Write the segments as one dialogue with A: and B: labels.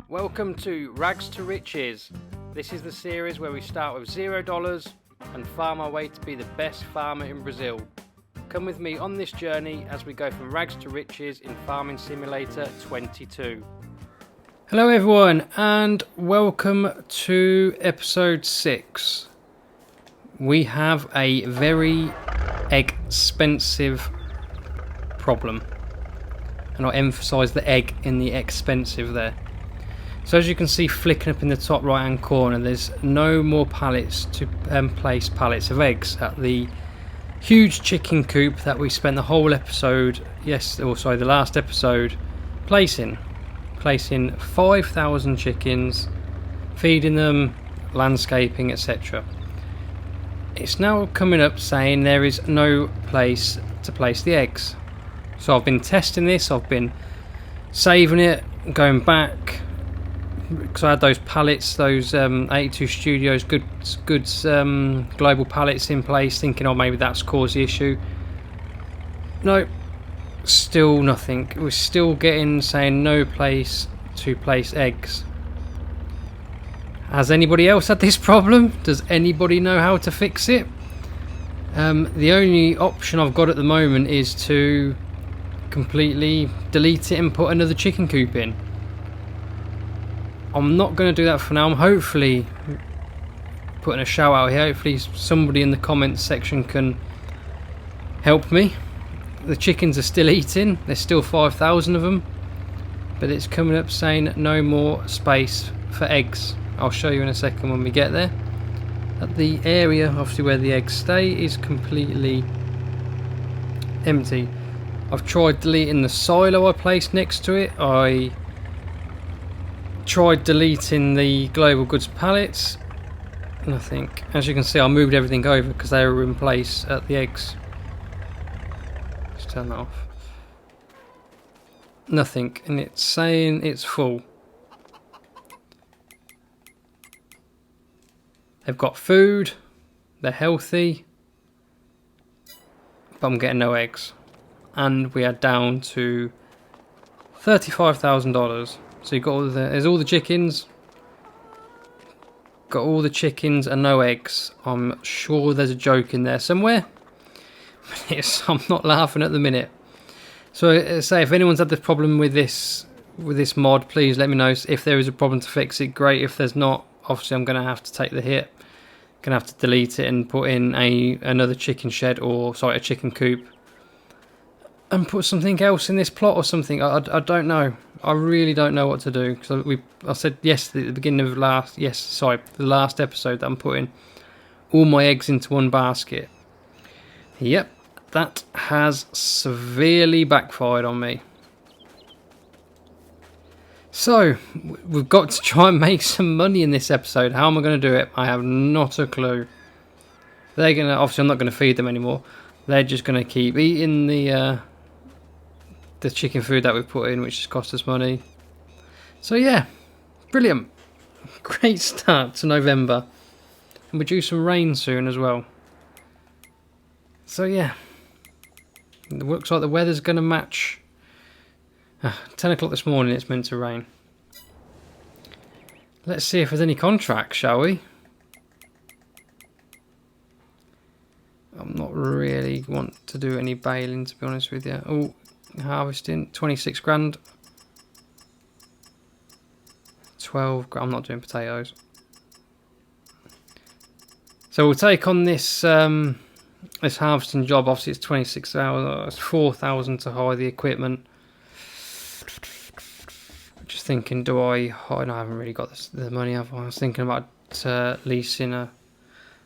A: Welcome to Rags to Riches. This is the series where we start with $0 and farm our way to be the best farmer in Brazil. Come with me on this journey as we go from rags to riches in Farming Simulator 22. Hello everyone and welcome to episode 6. We have a very expensive problem. And I'll emphasise the egg in the expensive there. So as you can see flicking up in the top right hand corner, there's no more pallets to place pallets of eggs at the huge chicken coop that we spent the whole episode, the last episode, placing 5,000 chickens, feeding them, landscaping, etc. It's now coming up saying there is no place to place the eggs. So I've been testing this, I've been saving it, going back, because I had those pallets, those 82 Studios goods global pallets in place, thinking, oh, maybe that's caused the issue. No, still nothing. We're still saying no place to place eggs. Has anybody else had this problem? Does anybody know how to fix it? The only option I've got at the moment is to completely delete it and put another chicken coop in. I'm not going to do that for now. I'm hopefully putting a shout out here. Hopefully somebody in the comments section can help me. The chickens are still eating. There's still 5,000 of them, but it's coming up saying no more space for eggs. I'll show you in a second when we get there. At the area obviously where the eggs stay is completely empty. I've tried deleting the silo I placed next to it. I tried deleting the global goods pallets. Nothing. As you can see, I moved everything over because they were in place at the eggs. Just turn that off. Nothing. And it's saying it's full. They've got food. They're healthy. But I'm getting no eggs. And we are down to $35,000. So you've got there's all the chickens. Got all the chickens and no eggs. I'm sure there's a joke in there somewhere. I'm not laughing at the minute. So say if anyone's had this problem with this mod, please let me know. If there is a problem to fix it, great. If there's not, obviously I'm going to have to take the hit. Going to have to delete it and put in another chicken shed, or sorry, a chicken coop. And put something else in this plot or something. I don't know. I really don't know what to do. Because I said yesterday at the beginning of the last episode that I'm putting all my eggs into one basket. Yep, that has severely backfired on me. So, we've got to try and make some money in this episode. How am I going to do it? I have not a clue. Obviously I'm not going to feed them anymore. They're just going to keep eating the chicken food that we've put in, which has cost us money. So yeah, brilliant. Great start to November. And we're due some rain soon as well. So yeah, it looks like the weather's going to match. 10 o'clock this morning it's meant to rain. Let's see if there's any contracts, shall we? I'm not really want to do any baling, to be honest with you. Oh, harvesting 26 grand. 12 grand. I'm not doing potatoes. So we'll take on this this harvesting job. Obviously it's 26 hours. It's 4,000 to hire the equipment. Just thinking, no, I haven't really got the money. I was thinking about leasing a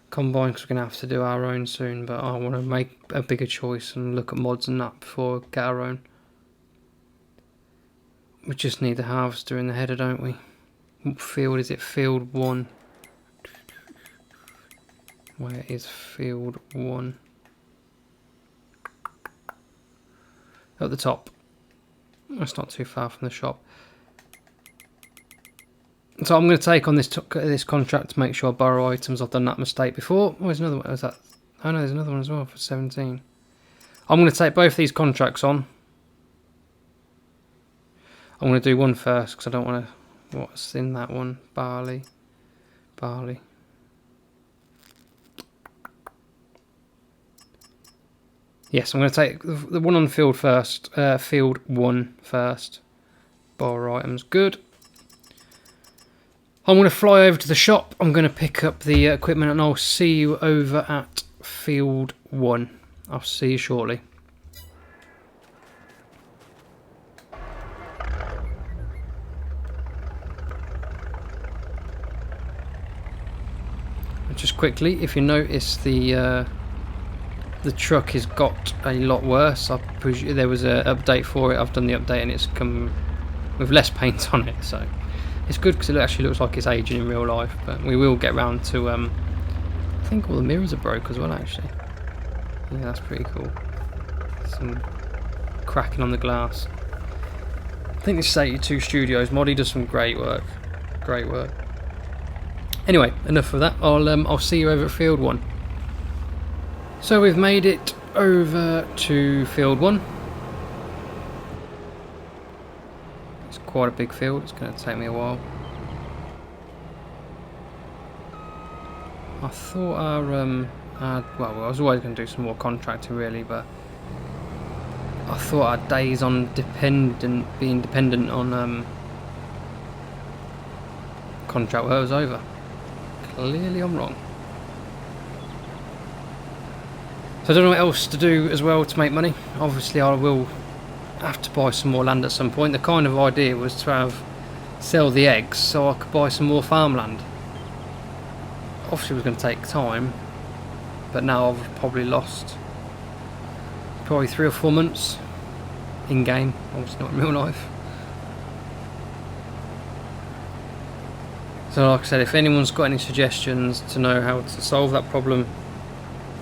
A: combine because we're going to have to do our own soon, but I want to make a bigger choice and look at mods and that before we get our own. We just need the harvester in the header, don't we? What field is it? Field 1. Where is field 1? At the top. That's not too far from the shop. So I'm going to take on this contract to make sure I borrow items. I've done that mistake before. Oh, there's another one. Is that? Oh no, there's another one as well for 17. I'm going to take both these contracts on. I'm going to do one first because I don't want to What's in that one? Barley. Yes, I'm going to take the one on field first. Field 1 first. Bar items, good. I'm going to fly over to the shop. I'm going to pick up the equipment and I'll see you over at field 1. I'll see you shortly. Just quickly, if you notice, the truck has got a lot worse. I presume there was an update for it. I've done the update and it's come with less paint on it, so it's good because it actually looks like it's aging in real life. But we will get round to. I think all the mirrors are broke as well. Actually, yeah, that's pretty cool. Some cracking on the glass. I think this is 82 Studios. Moddy does some great work. Great work. Anyway, enough of that. I'll see you over at field 1. So we've made it over to field 1. It's quite a big field. It's going to take me a while. I thought well, I was always going to do some more contracting really, but I thought our days on being dependent on contract work was over. Clearly I'm wrong. So I don't know what else to do as well to make money. Obviously I will have to buy some more land at some point. The kind of idea was to sell the eggs so I could buy some more farmland. Obviously it was going to take time, but now I've probably lost 3 or 4 months in game, obviously not in real life. So like I said, if anyone's got any suggestions to know how to solve that problem,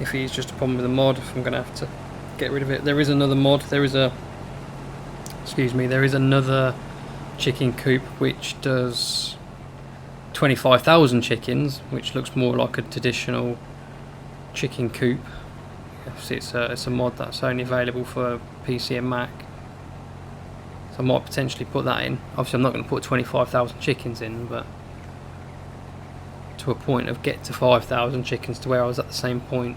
A: if it is just a problem with the mod, if I'm going to have to get rid of it. There is another mod, there is another chicken coop which does 25,000 chickens, which looks more like a traditional chicken coop. Obviously it's a mod that's only available for PC and Mac. So I might potentially put that in. Obviously I'm not going to put 25,000 chickens in, but to a point of get to 5,000 chickens to where I was at the same point.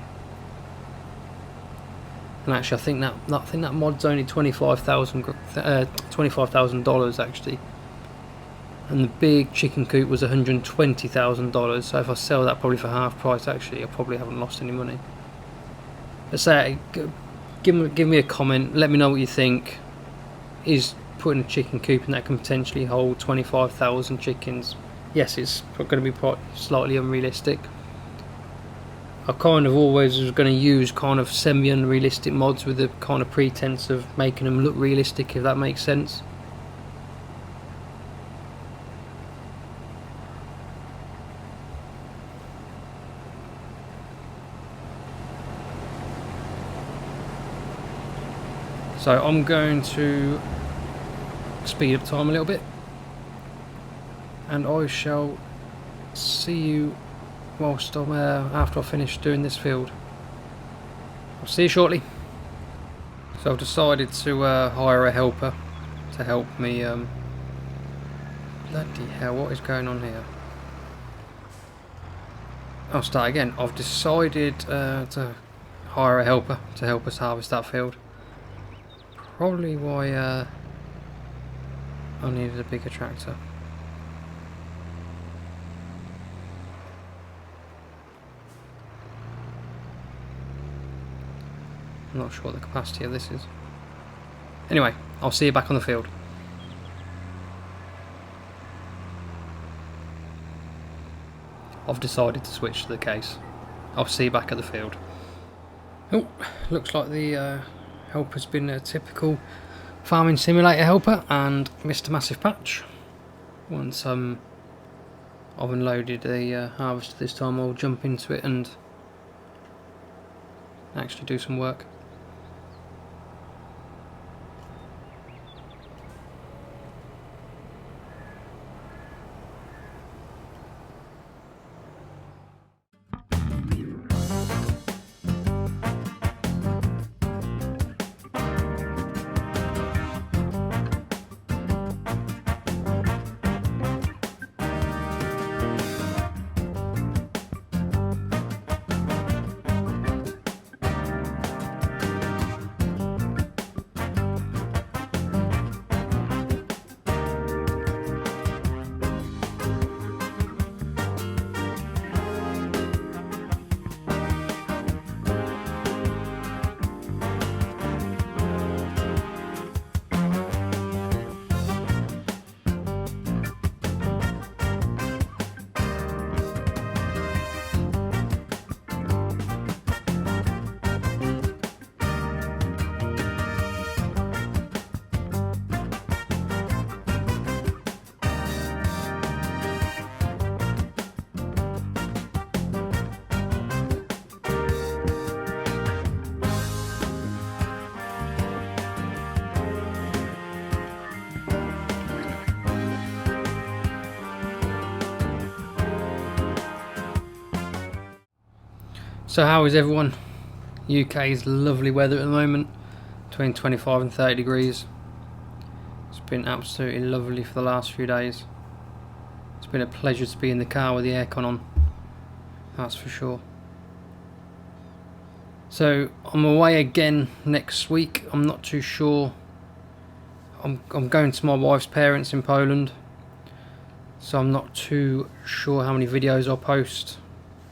A: And actually, I think that mod's only $25,000 actually, and the big chicken coop was $120,000. So if I sell that probably for half price, actually, I probably haven't lost any money. But say, give me a comment. Let me know what you think. Is putting a chicken coop in that can potentially hold 25,000 chickens? Yes, it's going to be slightly unrealistic. I kind of always was going to use kind of semi-unrealistic mods with the kind of pretense of making them look realistic, if that makes sense. So I'm going to speed up time a little bit, and I shall see you whilst I'm after I finish doing this field. I'll see you shortly. So I've decided to hire a helper to help me. Bloody hell, what is going on here? I'll start again. I've decided to hire a helper to help us harvest that field. Probably why I needed a bigger tractor. I'm not sure what the capacity of this is. Anyway, I'll see you back on the field. I've decided to switch to the case. I'll see you back at the field. Oh, looks like the helper's been a typical farming simulator helper and missed a massive patch. Once I've unloaded the harvester this time, I'll jump into it and actually do some work. So how is everyone? UK's lovely weather at the moment, between 25 and 30 degrees. It's been absolutely lovely for the last few days. It's been a pleasure to be in the car with the aircon on, that's for sure. So I'm away again next week. I'm not too sure. I'm going to my wife's parents in Poland, so I'm not too sure how many videos I'll post.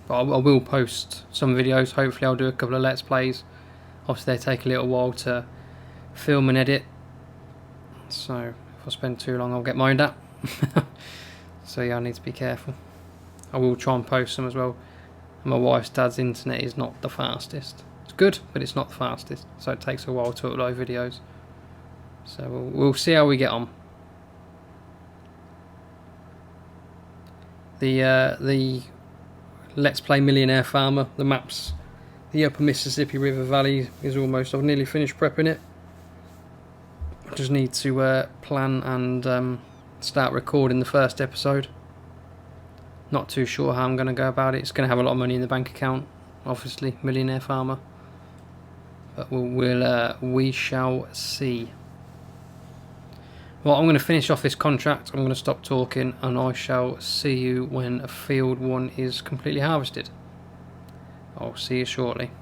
A: But I will post some videos. Hopefully I'll do a couple of Let's Plays. Obviously they take a little while to film and edit, so if I spend too long I'll get moaned at. So yeah, I need to be careful. I will try and post some as well. My wife's dad's internet is not the fastest. It's good, but it's not the fastest, so it takes a while to upload videos. So we'll see how we get on. The Let's Play Millionaire Farmer, the maps, the upper Mississippi River Valley is almost, I've nearly finished prepping it. I just need to plan and start recording the first episode. Not too sure how I'm going to go about it. It's going to have a lot of money in the bank account, obviously, Millionaire Farmer. But we shall see. Well, I'm going to finish off this contract. I'm going to stop talking, and I shall see you when field 1 is completely harvested. I'll see you shortly.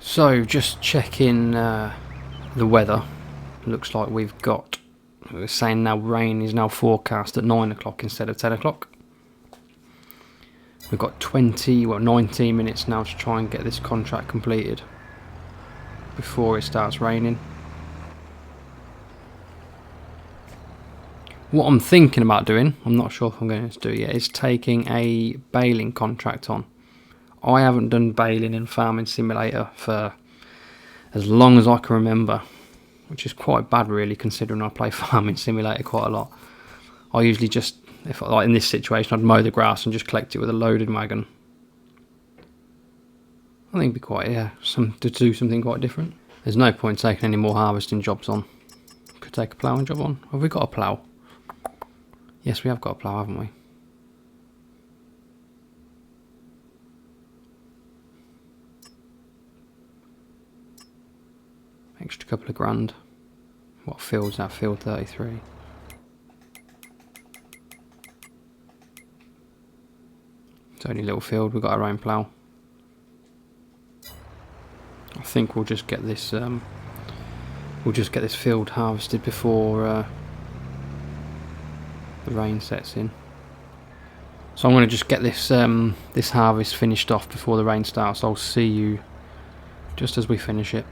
A: So just checking the weather. Looks like we're saying now rain is now forecast at 9 o'clock instead of 10 o'clock. We've got 19 minutes now to try and get this contract completed before it starts raining. What I'm thinking about doing, I'm not sure if I'm going to do it yet, is taking a baling contract on. I haven't done baling in Farming Simulator for as long as I can remember, which is quite bad really, considering I play Farming Simulator quite a lot. I usually just, like in this situation, I'd mow the grass and just collect it with a loading wagon. I think it'd be quite, to do something quite different. There's no point taking any more harvesting jobs on. Could take a ploughing job on. Have we got a plough? Yes, we have got a plough, haven't we? Extra couple of grand. What field's that? Field 33. It's only a little field. We've got our own plough. I think we'll just get this. Field harvested before the rain sets in. So I'm going to just get this this harvest finished off before the rain starts. I'll see you just as we finish it.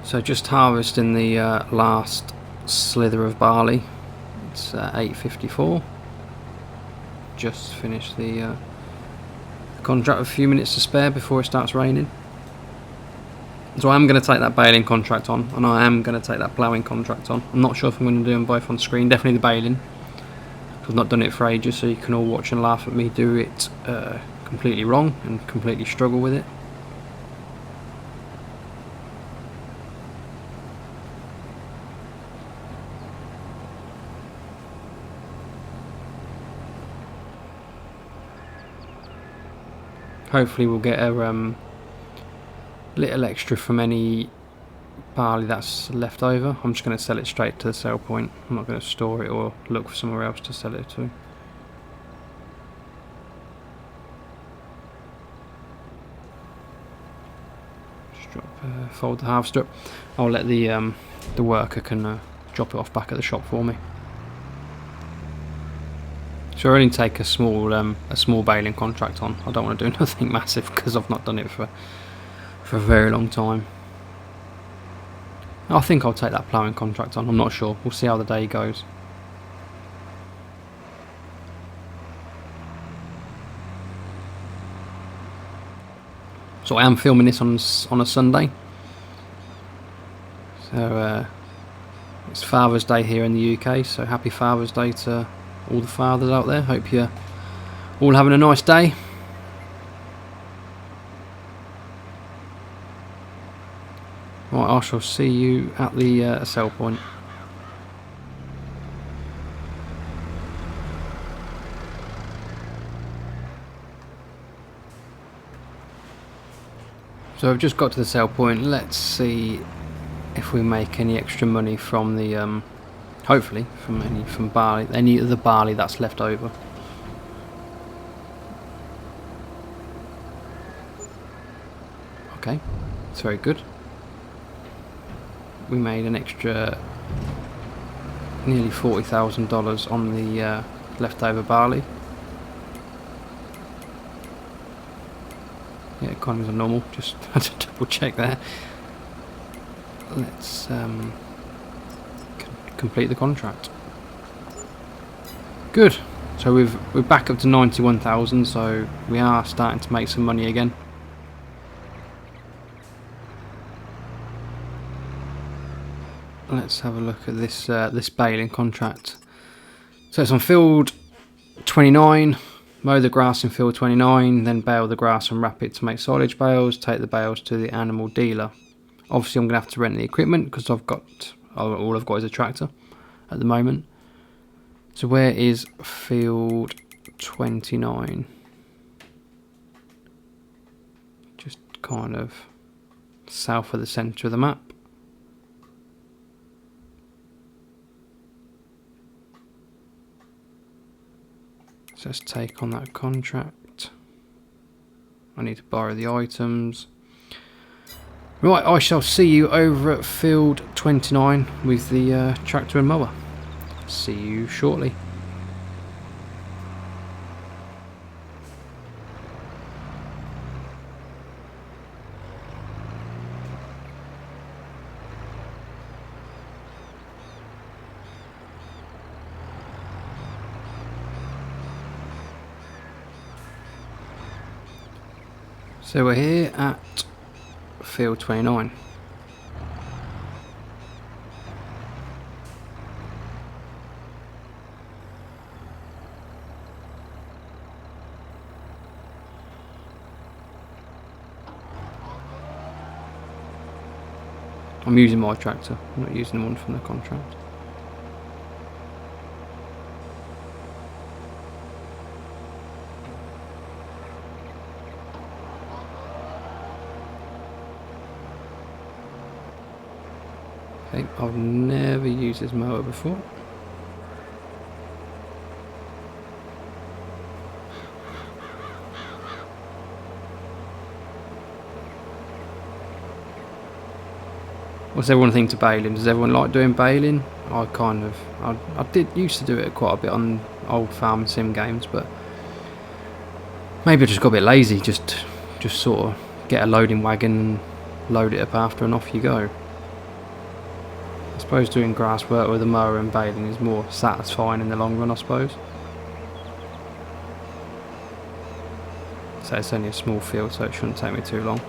A: So just harvesting the last slither of barley. It's 8:54. Just finished the contract with a few minutes to spare before it starts raining. So I am going to take that baling contract on, and I am going to take that ploughing contract on. I'm not sure if I'm going to do them both on screen. Definitely the baling. I've not done it for ages, so you can all watch and laugh at me do it completely wrong and completely struggle with it. Hopefully we'll get a little extra from any barley that's left over. I'm just going to sell it straight to the sell point. I'm not going to store it or look for somewhere else to sell it to. fold the half strip. I'll let the worker can drop it off back at the shop for me. So I only take a small baling contract on. I don't want to do nothing massive because I've not done it for a very long time. I think I'll take that ploughing contract on. I'm not sure. We'll see how the day goes. So I am filming this on a Sunday. So it's Father's Day here in the UK. So happy Father's Day to all the fathers out there. Hope you're all having a nice day. Right, I shall see you at the sell point. So I've just got to the sell point. Let's see if we make any extra money from the hopefully from any of the barley that's left over. Okay, that's very good. We made an extra nearly $40,000 on the leftover barley. Yeah, economies are normal, just had to double check there. Let's complete the contract. Good. So we're back up to 91,000, so we are starting to make some money again. Let's have a look at this this baling contract. So it's on field 29. Mow the grass in field 29, then bale the grass and wrap it to make silage bales. Take the bales to the animal dealer. Obviously, I'm going to have to rent the equipment because all I've got is a tractor at the moment. So where is field 29? Just kind of south of the centre of the map. So let's take on that contract. I need to borrow the items. Right, I shall see you over at field 29 with the tractor and mower. See you shortly. So we're here at field 29. I'm using my tractor, I'm not using the one from the contract. Okay, I've never used this mower before. What's everyone think to baling? Does everyone like doing baling? I did used to do it quite a bit on old farm sim games, but maybe I just got a bit lazy. Just sort of get a loading wagon and load it up after, and off you go. I suppose doing grass work with a mower and baling is more satisfying in the long run, I suppose. So it's only a small field, so it shouldn't take me too long.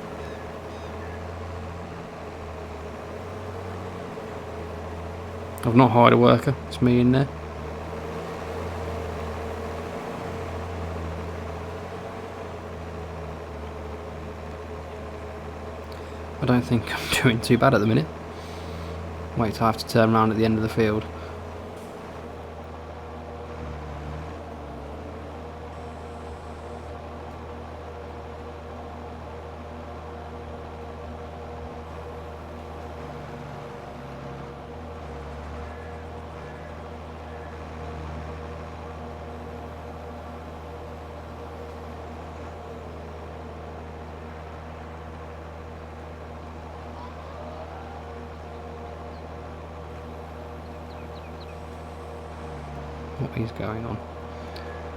A: I've not hired a worker, it's me in there. I don't think I'm doing too bad at the minute. Wait till I have to turn around at the end of the field. what is going on.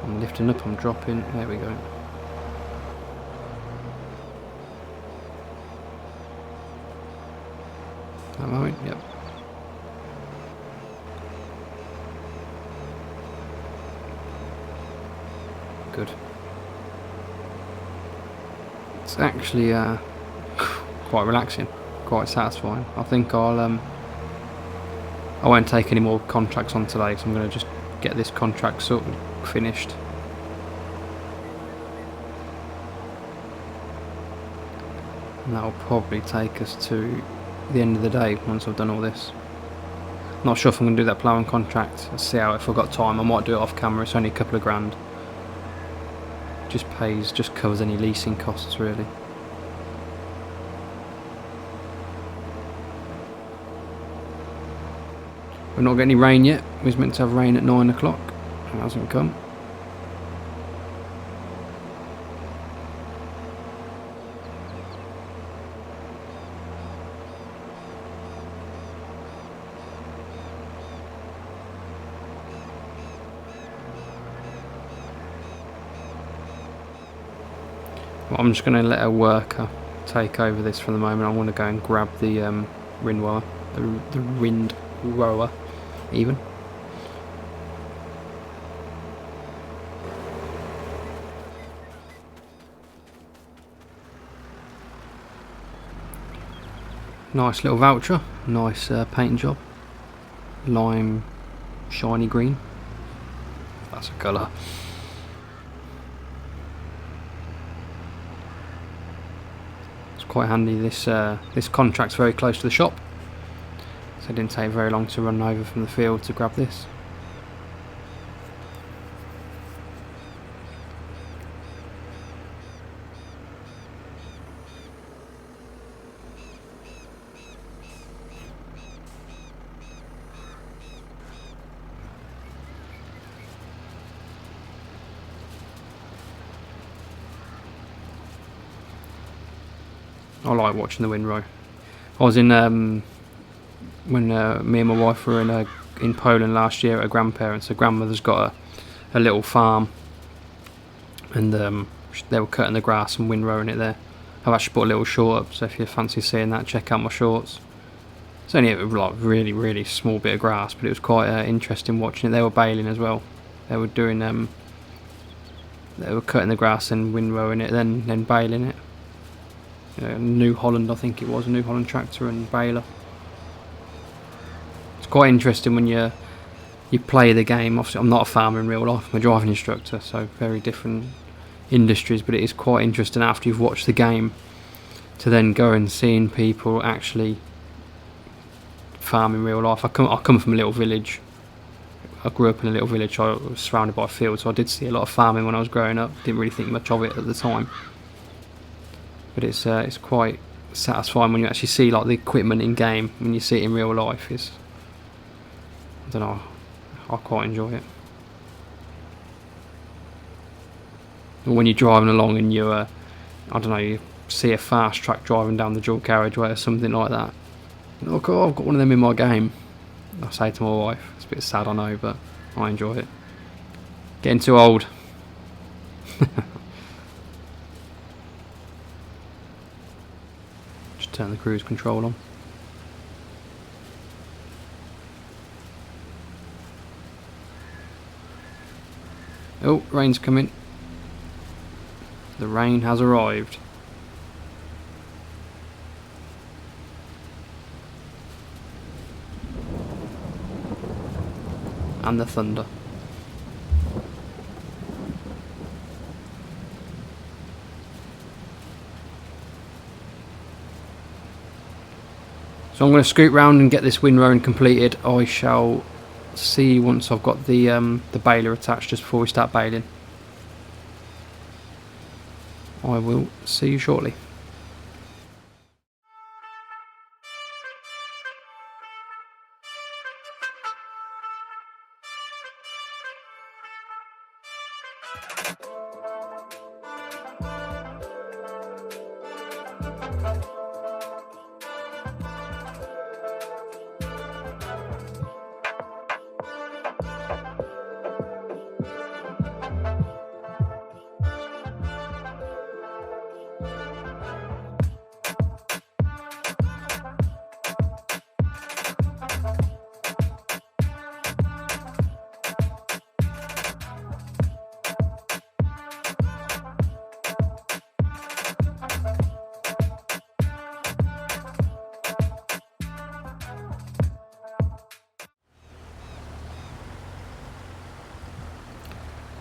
A: I'm lifting up, I'm dropping, there we go. That moment, yep. Good. It's actually quite relaxing, quite satisfying. I think I won't take any more contracts on today, so I'm going to just get this contract sort of finished. And that will probably take us to the end of the day once I've done all this. Not sure if I'm going to do that ploughing contract. Let's see how, if I've got time I might do it off camera. It's only a couple of grand. Just covers any leasing costs really. We're not getting any rain yet. We was meant to have rain at 9 o'clock. It hasn't come. Well, I'm just going to let a worker take over this for the moment. I want to go and grab the windrower, the windrower even. Nice little voucher, nice paint job, lime shiny green, that's a colour. It's quite handy, this contract's very close to the shop, so it didn't take very long to run over from the field to grab this. I like watching the windrow. I was in when me and my wife were in Poland last year at her grandparents'. Her grandmother's got a little farm, and they were cutting the grass and windrowing it there. I've actually put a little short up, so if you fancy seeing that, check out my shorts. It's only a like really small bit of grass, but it was quite interesting watching it. They were baling as well. They were doing they were cutting the grass and windrowing it, then baling it. New Holland, I think it was, a New Holland tractor and baler. It's quite interesting when you play the game. Obviously I'm not a farmer in real life, I'm a driving instructor, so very different industries, but it is quite interesting after you've watched the game to then go and seeing people actually farm in real life. I come from a little village. I grew up in a little village. I was surrounded by fields, so I did see a lot of farming when I was growing up. Didn't really think much of it at the time. But it's quite satisfying when you actually see like the equipment in game. When you see it in real life, I don't know, I quite enjoy it. Or when you're driving along and you I don't know, you see a fast track driving down the dual carriageway or something like that. Look, oh, I've got one of them in my game. I say to my wife, it's a bit sad, I know, but I enjoy it. Getting too old. Turn the cruise control on. Oh, rain's coming. The rain has arrived. And the thunder. So I'm going to scoot round and get this windrowing completed. I shall see once I've got the baler attached just before we start baling. I will see you shortly.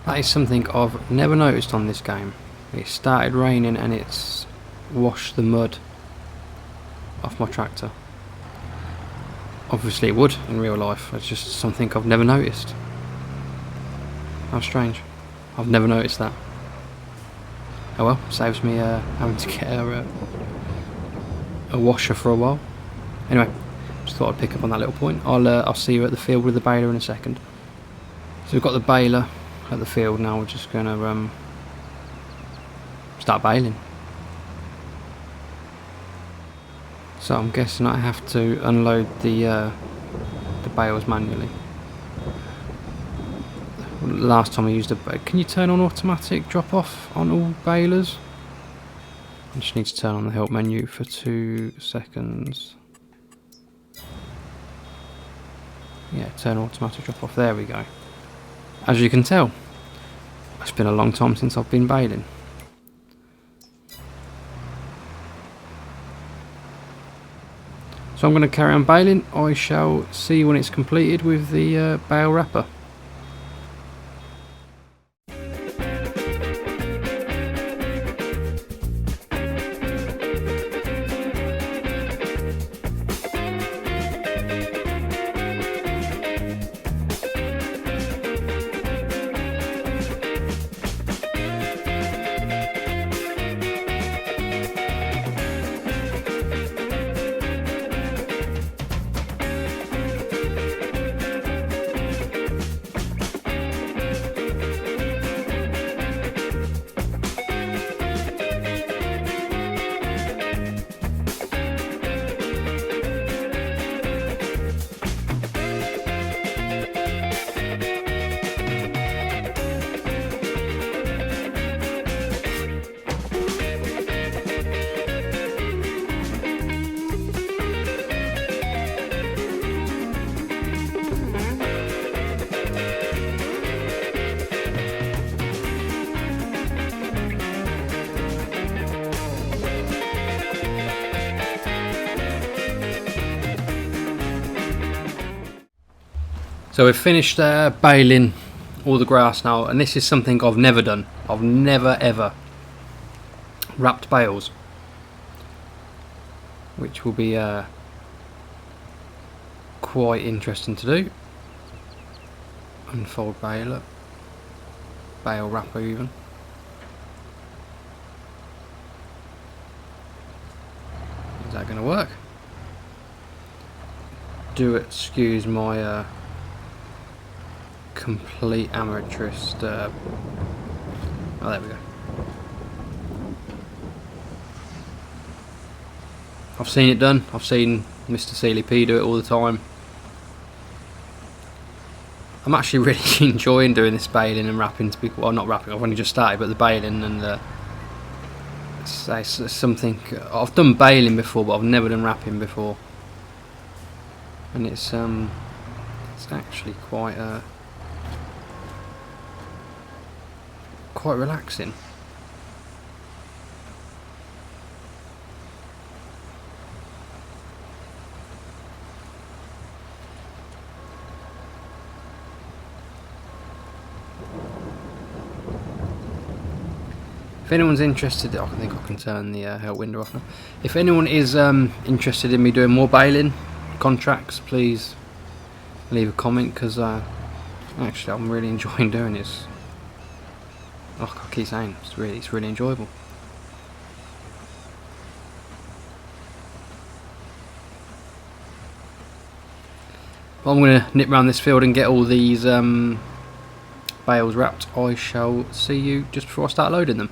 A: That is something I've never noticed on this game. It started raining and it's washed the mud off my tractor. Obviously it would in real life, it's just something I've never noticed. How strange. I've never noticed that. Oh well, saves me having to get a washer for a while. Anyway, just thought I'd pick up on that little point. I'll see you at the field with the baler in a second. So we've got the baler at the field now. We're just going to start baling. So I'm guessing I have to unload the bales manually. Last time I used can you turn on automatic drop off on all balers? I just need to turn on the help menu for 2 seconds. Yeah, turn automatic drop off, there we go. As you can tell, it's been a long time since I've been baling. So I'm going to carry on baling. I shall see you when it's completed with the bale wrapper. So we've finished baling all the grass now, and this is something I've never done. I've never ever wrapped bales, which will be quite interesting to do. Unfold baler, bale wrapper even. Is that going to work? Do excuse my complete amateurist. Oh, there we go. I've seen it done. I've seen Mr. Sealy P do it all the time. I'm actually really enjoying doing this baling and wrapping. To be, well, not wrapping. I've only just started, but the baling and it's something I've done baling before, but I've never done wrapping before, and it's actually quite relaxing. If anyone's interested, I think I can turn the help window off now. If anyone is interested in me doing more baling contracts, please leave a comment, because actually I'm really enjoying doing this. Like I keep saying, it's really enjoyable. Well, I'm going to nip round this field and get all these bales wrapped. I shall see you just before I start loading them.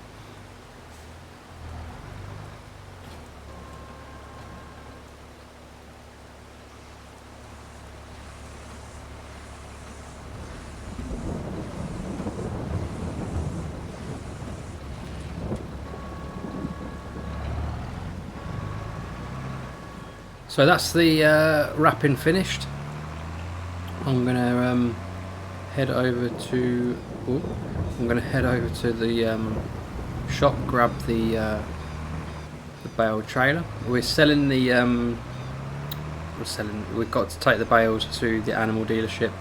A: So that's the wrapping finished. I'm gonna head over to the shop, grab the bale trailer. We're selling the we've got to take the bales to the animal dealership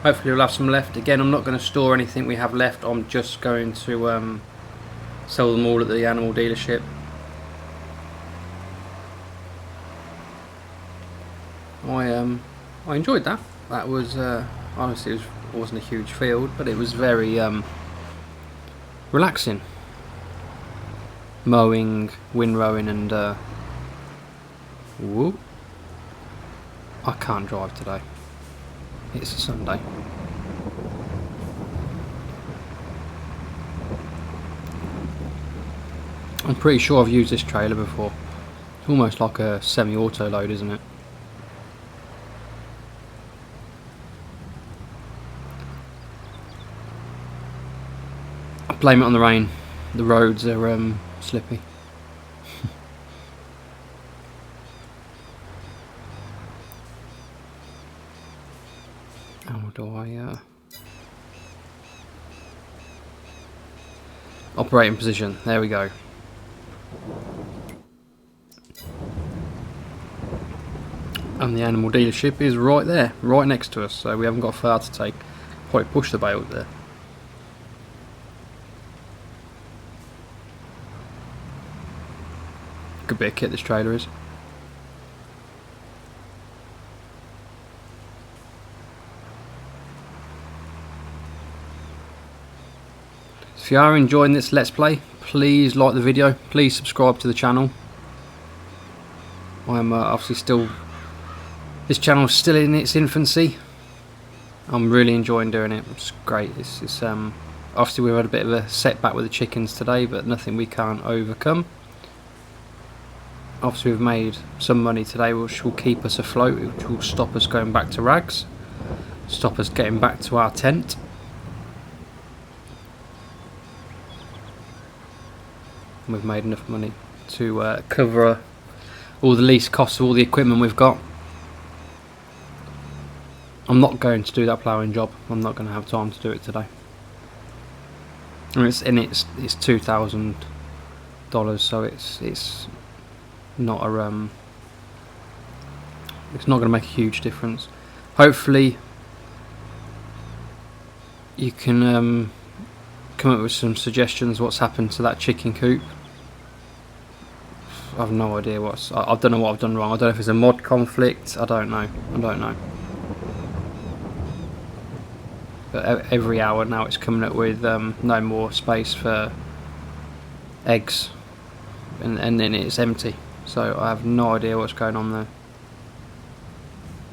A: Hopefully we'll have some left. Again, I'm not going to store anything we have left. I'm just going to sell them all at the animal dealership. I enjoyed that. That was honestly, it wasn't a huge field, but it was very relaxing. Mowing, windrowing, and whoop. I can't drive today. It's a Sunday. I'm pretty sure I've used this trailer before. It's almost like a semi-auto load, isn't it? I blame it on the rain. The roads are slippy. How do I operating position? There we go. And the animal dealership is right there, right next to us, so we haven't got far to take. Probably push the bales there. Good bit of kit this trailer is. If you are enjoying this Let's Play, please like the video, please subscribe to the channel. I am obviously still, this channel is still in its infancy. I'm really enjoying doing it, it's great. It's obviously we've had a bit of a setback with the chickens today, but nothing we can't overcome. Obviously we've made some money today which will keep us afloat, which will stop us going back to Rags, stop us getting back to our tent. We've made enough money to cover all the lease costs of all the equipment we've got. I'm not going to do that ploughing job. I'm not going to have time to do it today. And it's $2,000, so it's not a it's not going to make a huge difference. Hopefully you can come up with some suggestions what's happened to that chicken coop. I have no idea I don't know what I've done wrong. I don't know if it's a mod conflict. I don't know. But every hour now it's coming up with no more space for eggs, and then it's empty. So I have no idea what's going on there.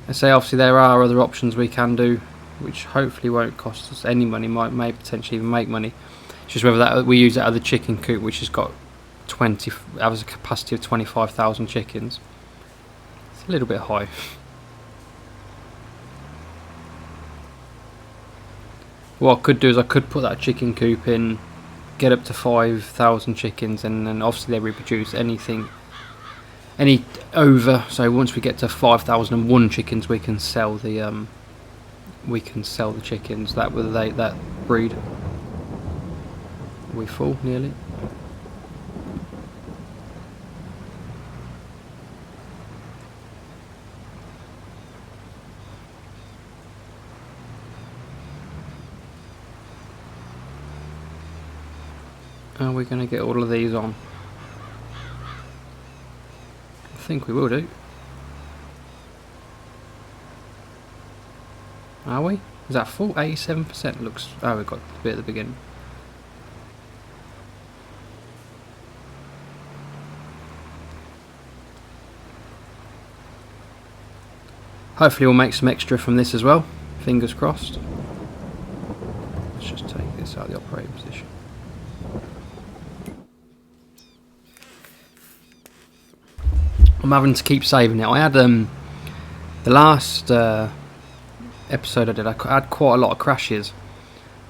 A: I say obviously there are other options we can do, which hopefully won't cost us any money, may potentially even make money. It's just whether that we use that other chicken coop, which has got has a capacity of 25,000 chickens. It's a little bit high. What I could do is I could put that chicken coop in, get up to 5,000 chickens, and then obviously they reproduce any over. So once we get to 5,001 chickens, we can sell the chickens that breed. We full nearly. Are we going to get all of these on? I think we will do. Are we? Is that full? 87% looks... Oh, we've got a bit at the beginning. Hopefully we'll make some extra from this as well. Fingers crossed. Let's just take this out of the operating position. I'm having to keep saving it. I had the last episode I did, I had quite a lot of crashes.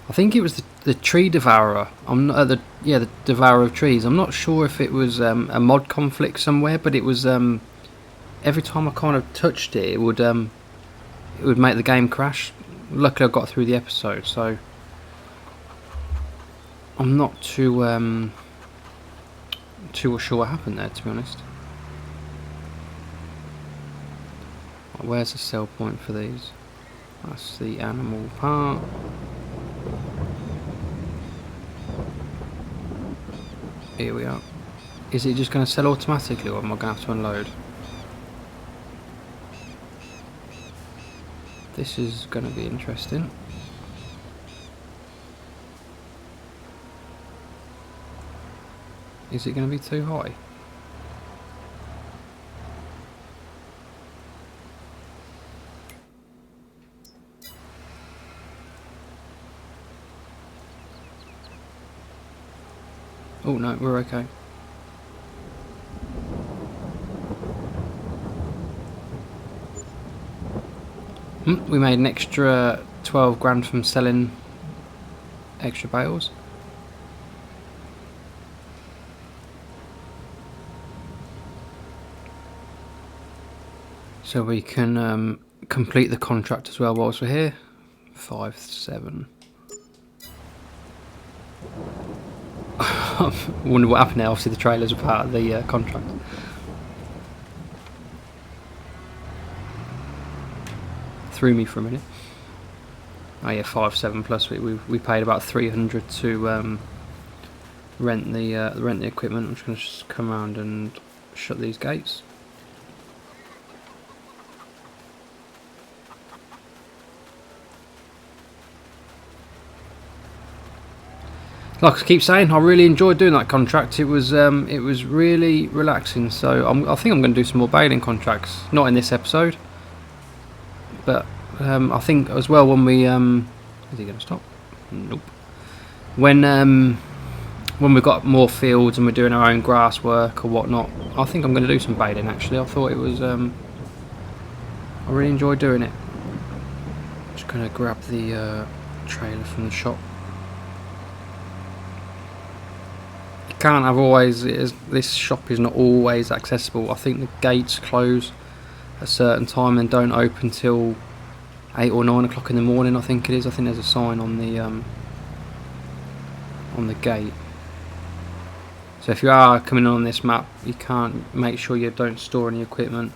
A: I think it was the tree devourer. I'm not the devourer of trees. I'm not sure if it was a mod conflict somewhere, but it was every time I kind of touched it, it would make the game crash. Luckily I got through the episode, so I'm not too sure what happened there, to be honest. Where's the sell point for these? That's the animal part. Here we are. Is it just going to sell automatically, or am I going to have to unload? This is going to be interesting. Is it going to be too high? Oh no, we're okay. We made an extra 12 grand from selling extra bales. So we can complete the contract as well whilst we're here. 5, 7. I wonder what happened now. Obviously the trailers are part of the contract. Threw me for a minute. Oh yeah, 5, 7 plus. We paid about 300 to rent the equipment. I'm just going to come around and shut these gates. Like I keep saying, I really enjoyed doing that contract. It was really relaxing. So I think I'm going to do some more baling contracts. Not in this episode, but I think as well when we is he going to stop? Nope. When we've got more fields and we're doing our own grass work or whatnot, I think I'm going to do some baling. Actually, I thought it was I really enjoyed doing it. Just going to grab the trailer from the shop. Can't have always, this shop is not always accessible. I think the gates close at a certain time and don't open till 8 or 9 o'clock in the morning. I think it is. I think there's a sign on the gate. So if you are coming on this map, you can't, make sure you don't store any equipment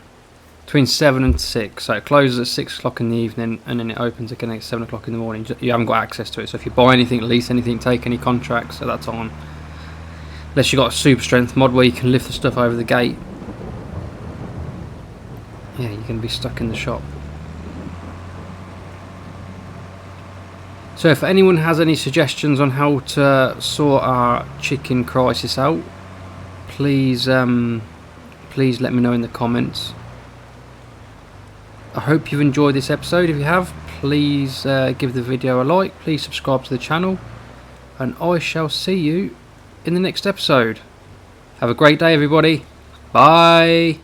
A: between 7 and 6. So it closes at 6 o'clock in the evening and then it opens again at 7 o'clock in the morning. You haven't got access to it. So if you buy anything, lease anything, take any contracts at that time, unless you've got a super strength mod where you can lift the stuff over the gate, yeah, you're going to be stuck in the shop. So if anyone has any suggestions on how to sort our chicken crisis out, please let me know in the comments. I hope you've enjoyed this episode. If you have, please give the video a like, please subscribe to the channel, and I shall see you in the next episode. Have a great day, everybody. Bye.